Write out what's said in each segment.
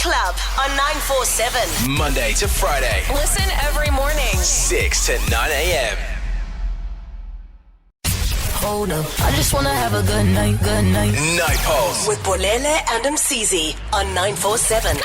Club on 947. Monday to Friday, Listen every morning. 6 to 9 a.m. Hold up, I just wanna have a good night, good night. Night Pulse, With Bolele and Msizi on 947.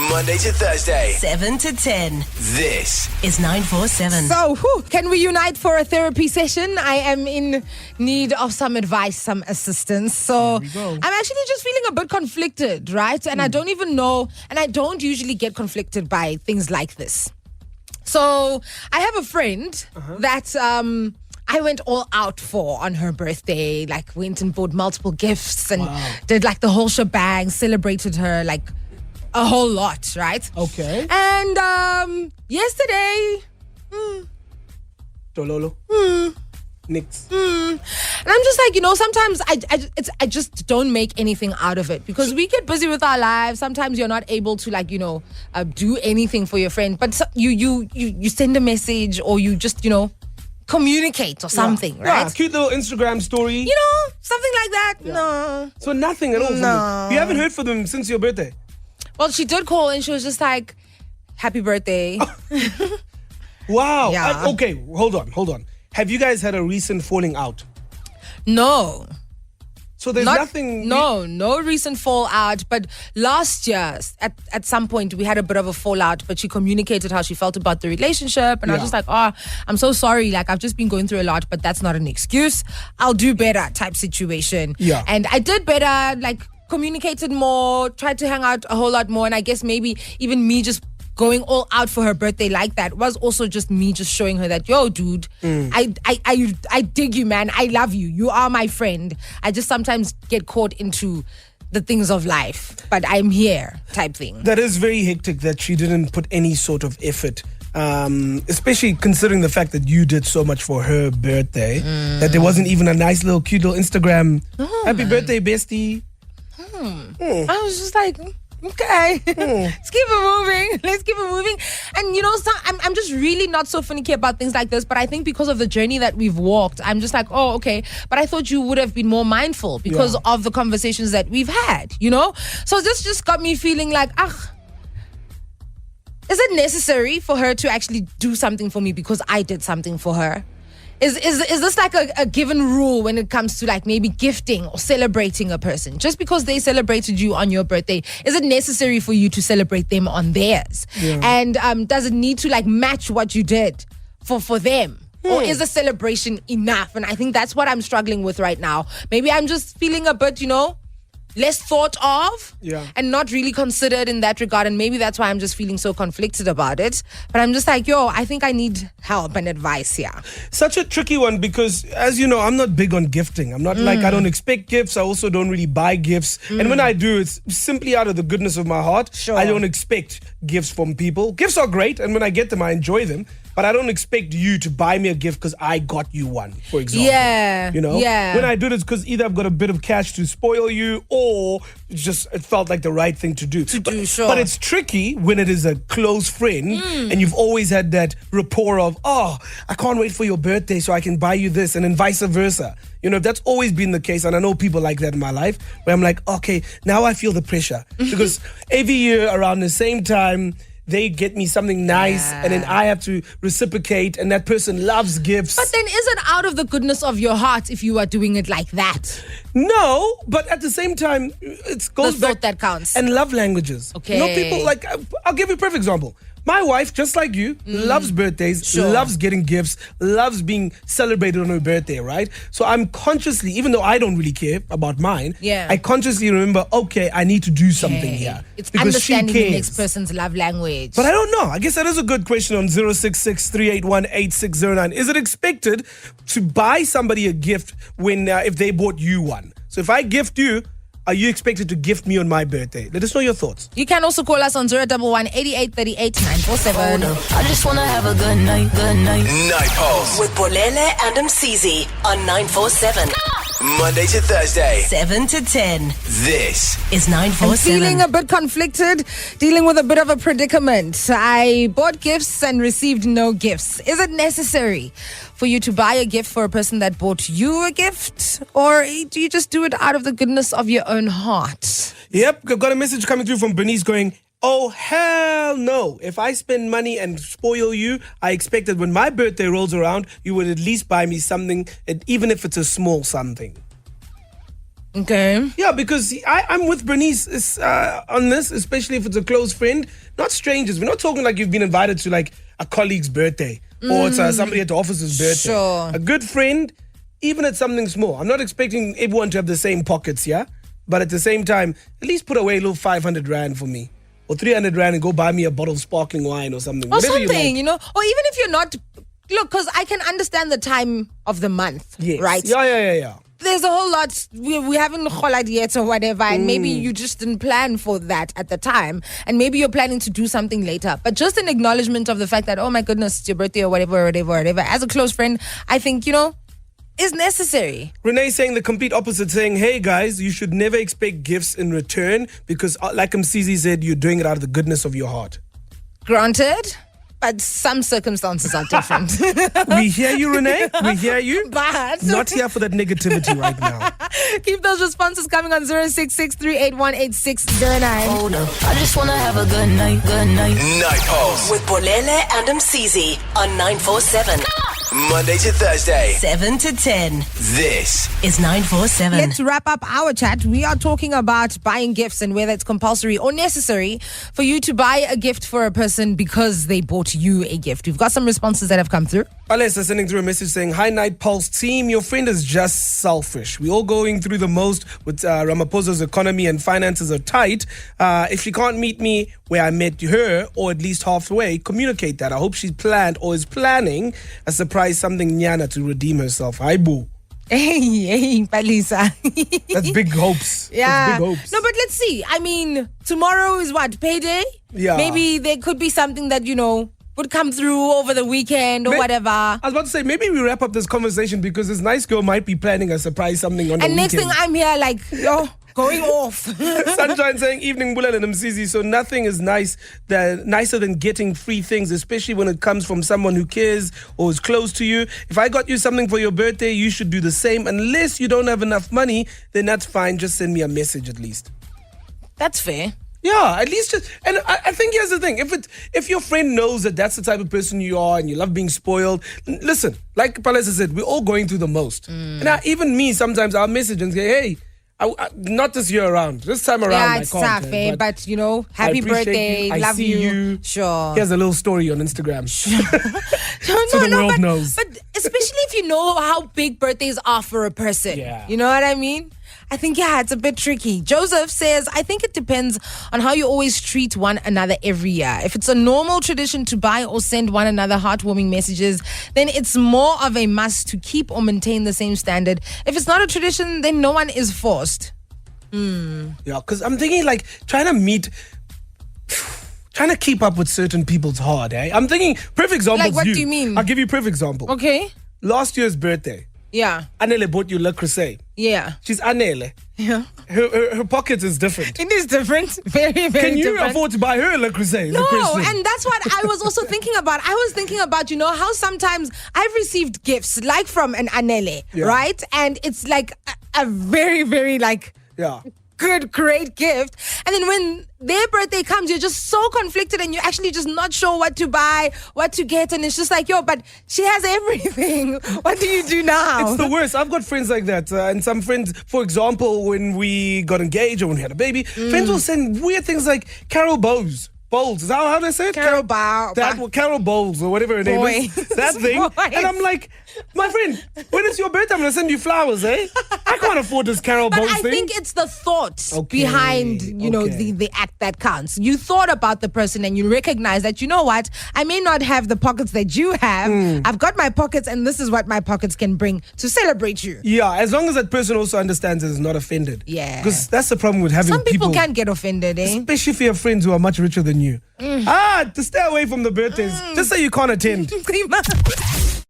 Monday to Thursday. 7 to 10 This is 947. So, can we unite for a therapy session? I am in need of some advice, some assistance. So, I'm actually just feeling a bit conflicted, right? And I don't even know, and I don't usually get conflicted by things like this. So, I have a friend that I went all out for on her birthday, like went and bought multiple gifts and did like the whole shebang, celebrated her like a whole lot, right? Okay. And yesterday, Tololo. Nix. and I'm just like, sometimes I just don't make anything out of it because we get busy with our lives. Sometimes you're not able to do anything for your friend, but you send a message or you just communicate or something, right? Yeah, cute little Instagram story. Something like that. Yeah. No. So nothing at all from No. them. You haven't heard from them since your birthday? Well, she did call and she was just like, "Happy birthday." Wow. Yeah. Okay, hold on. Have you guys had a recent falling out? No. So there's nothing... No recent fallout. But last year, at some point, we had a bit of a fallout. But she communicated how she felt about the relationship, and I was just like, I'm so sorry. Like, I've just been going through a lot, but that's not an excuse. I'll do better type situation. Yeah. And I did better. Like, communicated more, tried to hang out a whole lot more, and I guess maybe even me just going all out for her birthday like that was also just me just showing her that, yo, dude, I dig you, man. I love you. You are my friend. I just sometimes get caught into the things of life, but I'm here type thing. That is very hectic that she didn't put any sort of effort, especially considering the fact that you did so much for her birthday, that there wasn't even a nice little cute little Instagram, happy birthday, bestie. I was just like, okay, let's keep it moving. And I'm just really not so finicky about things like this, but I think because of the journey that we've walked, I'm just like, oh, okay, but I thought you would have been more mindful because of the conversations that we've had, So this just got me feeling like, is it necessary for her to actually do something for me because I did something for her? Is this like a given rule when it comes to like maybe gifting or celebrating a person? Just because they celebrated you on your birthday, is it necessary for you to celebrate them on theirs? Yeah. And does it need to like match what you did for them? Or is the celebration enough? And I think that's what I'm struggling with right now. Maybe I'm just feeling a bit, less thought of and not really considered in that regard. And maybe that's why I'm just feeling so conflicted about it. But I'm just like, I think I need help and advice here. Such a tricky one because, as you know, I'm not big on gifting. I'm not like, I don't expect gifts. I also don't really buy gifts. And when I do, it's simply out of the goodness of my heart. Sure. I don't expect gifts from people. Gifts are great. And when I get them, I enjoy them. But I don't expect you to buy me a gift because I got you one, for example. Yeah. Yeah. When I do this, because either I've got a bit of cash to spoil you or it felt like the right thing to do. Sure. But it's tricky when it is a close friend and you've always had that rapport of, I can't wait for your birthday so I can buy you this, and then vice versa. That's always been the case, and I know people like that in my life, where I'm like, okay, now I feel the pressure. Because every year around the same time, they get me something nice and then I have to reciprocate, and that person loves gifts. But then is it out of the goodness of your heart if you are doing it like that? No, but at the same time, it goes the back. thought that counts. And love languages. Okay. People like, I'll give you a perfect example. My wife, just like you, loves birthdays, loves getting gifts, loves being celebrated on her birthday, right? So I'm consciously, even though I don't really care about mine, I consciously remember, okay, I need to do something here. It's because understanding she the cares. next person's love language. But I don't know. I guess that is a good question on 066-381-8609. Is it expected to buy somebody a gift when if they bought you one? So if I gift you, are you expected to gift me on my birthday? Let us know your thoughts. You can also call us on 011-8838-947. I just wanna have a good night, good night. Night Pulse, With Bolele and Msizi on 947. Monday to Thursday. 7 to 10 This is I'm 947. feeling a bit conflicted, dealing with a bit of a predicament. I bought gifts and received no gifts. Is it necessary for you to buy a gift for a person that bought you a gift? Or do you just do it out of the goodness of your own heart? Yep, I've got a message coming through from Bernice going, Oh, hell no. If I spend money and spoil you, I expect that when my birthday rolls around, you would at least buy me something, even if it's a small something. Okay. Yeah, because I'm with Bernice on this, especially if it's a close friend, not strangers. We're not talking like you've been invited to like a colleague's birthday or it's somebody at the office's birthday. Sure. A good friend, even at something small. I'm not expecting everyone to have the same pockets, yeah? But at the same time, at least put away a little 500 Rand for me. Or 300 Rand and go buy me a bottle of sparkling wine or something. Or Whatever something, you like. Or even if you're not... Look, because I can understand the time of the month, Yes. right? Yeah. There's a whole lot. We haven't cholad yet or whatever, and maybe you just didn't plan for that at the time, and maybe you're planning to do something later. But just an acknowledgement of the fact that, oh my goodness, it's your birthday or whatever. As a close friend, I think, is necessary. Renee saying the complete opposite, saying, hey guys, you should never expect gifts in return because like Msizi said, you're doing it out of the goodness of your heart. Granted, but some circumstances are different. We hear you, Renee. We hear you. But Not here for that negativity right now. keep those responses coming on 0663818609. Hold up. I just wanna have a good night, good night. Night Pulse. With Bolele and Msizi on 947. Monday to Thursday. 7 to 10 This is 947. Let's wrap up our chat. We are talking about buying gifts and whether it's compulsory or necessary for you to buy a gift for a person because they bought you a gift. We've got some responses that have come through. Alessa sending through a message saying, hi, Night Pulse team. Your friend is just selfish. We're all going through the most with Ramaphosa's economy and finances are tight. If she can't meet me where I met her, or at least halfway, communicate that. I hope she's planned or is planning a surprise something nyana to redeem herself. Hi, boo. Hey, Palisa. That's big hopes. Yeah. That's big hopes. No, but let's see. I mean, tomorrow is what? Payday? Yeah. Maybe there could be something that, would come through over the weekend or whatever. I was about to say, maybe we wrap up this conversation because this nice girl might be planning a surprise something on the And weekend. next thing I'm here like, going off. Sunshine saying, evening, Bolele and Msizi. So nothing is nicer than getting free things, especially when it comes from someone who cares or is close to you. If I got you something for your birthday, you should do the same. Unless you don't have enough money, then that's fine. Just send me a message at least. That's fair. Yeah, at least just, and I think here's the thing. If your friend knows that that's the type of person you are and you love being spoiled, listen, like Palesa said, we're all going through the most. And even me, sometimes I'll message and say, hey, I, not this year around. This time around, Yeah, I it's can't. tough, But happy I appreciate birthday, you. I love see you. Sure. Here's a little story on Instagram. So No, the world but, knows. But especially if you know how big birthdays are for a person. Yeah. You know what I mean? I think, it's a bit tricky. Joseph says, I think it depends on how you always treat one another every year. If it's a normal tradition to buy or send one another heartwarming messages, then it's more of a must to keep or maintain the same standard. If it's not a tradition, then no one is forced. Yeah, because I'm thinking like trying to keep up with certain people's hard, eh? I'm thinking, perfect example. Like, what do you mean? I'll give you a perfect example. Okay? Last year's birthday, Yeah. Anele bought you Le Creuset. Yeah. She's Anele. Yeah. Her pocket is different. It is different. Very, very Can you different. afford to buy her Le Creuset? No, and that's what I was also thinking about. I was thinking about, how sometimes I've received gifts like from an Anele, Yeah. right? And it's like a very, very yeah. good, great gift. And then when their birthday comes, you're just so conflicted and you're actually just not sure what to buy, what to get. And it's just like, but she has everything. What do you do now? It's the worst. I've got friends like that. And some friends, for example, when we got engaged or when we had a baby, friends will send weird things like Carol Bowles. Bowls, is that how they say it? Carol Bow. Carol Bowles or whatever her name is. Boys. That thing. Boys. And I'm like, my friend, when it's your birthday, I'm going to send you flowers, eh? I can't afford this Carol But Bowles I thing. think it's the thought Okay, behind, okay. the act that counts. You thought about the person and you recognize that, what? I may not have the pockets that you have. I've got my pockets and this is what my pockets can bring to celebrate you. Yeah, as long as that person also understands and is not offended. Yeah. Because that's the problem with having Some people can get offended, eh? especially if you have friends who are much richer than you. To stay away from the birthdays, just so you can't attend.